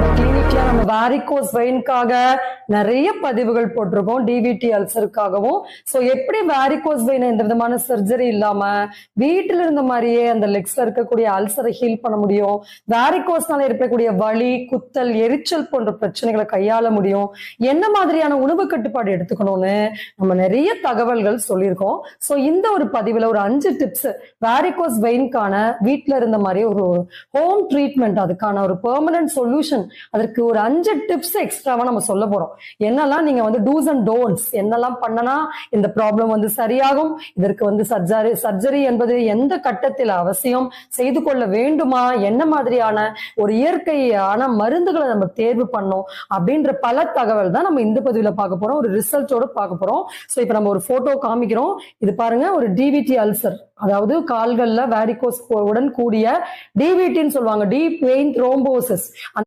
கிளினிக்ல நம்ம வாரிகோஸ் வெயின்காக நிறைய பதிவுகள் போட்டிருக்கோம், டிவிடி அல்சருக்காகவும். ஸோ எப்படி வாரிகோஸ் வெயினை எந்த விதமான சர்ஜரி இல்லாம வீட்டில் இருந்த மாதிரியே அந்த லெக்ஸ்ல இருக்கக்கூடிய அல்சரை ஹீல் பண்ண முடியும், வாரிகோஸ்னால ஏற்படக்கூடிய வலி, குத்தல், எரிச்சல் போன்ற பிரச்சனைகளை கையாள முடியும், என்ன மாதிரியான உணவு கட்டுப்பாடு எடுத்துக்கணும்னு நம்ம நிறைய தகவல்கள் சொல்லியிருக்கோம். ஸோ இந்த ஒரு பதிவுல ஒரு 5 டிப்ஸ் வாரிகோஸ் வெயின்கான வீட்டில் இருந்த மாதிரி ஒரு ஹோம் ட்ரீட்மெண்ட், அதுக்கான ஒரு பெர்மனன்ட் சொல்யூஷன், அதற்கு ஒரு 5 டிப்ஸ் எக்ஸ்ட்ராவா நம்ம சொல்ல போறோம். என்னெல்லாம் நீங்க டூஸ் அண்ட் டோன்ட்ஸ், என்னெல்லாம் பண்ணனா இந்த ப்ராப்ளம் சரியாகும், இதற்கு சர்ஜரி என்பது எந்த கட்டத்தில் அவசியம், செய்து கொள்ள வேண்டுமா, என்ன மாதிரியான ஒரு இயற்கையான மருந்துகளை நம்ம தேர்வு பண்ணோம் அப்படின்ற பல தகவல் தான் நம்ம இந்த பதிவுல பார்க்க போறோம், ஒரு ரிசல்ட்டோட பார்க்க போறோம். ஸோ இப்ப நம்ம ஒரு போட்டோ காமிக்கிறோம். இது பாருங்க, ஒரு டிவிடி அல்சர், அதாவது கால்கள்ல வாரிகோஸ் உடன் கூடிய டிவிடின்னு சொல்லுவாங்க, டீப் வெயின் த்ரோம்போசிஸ்.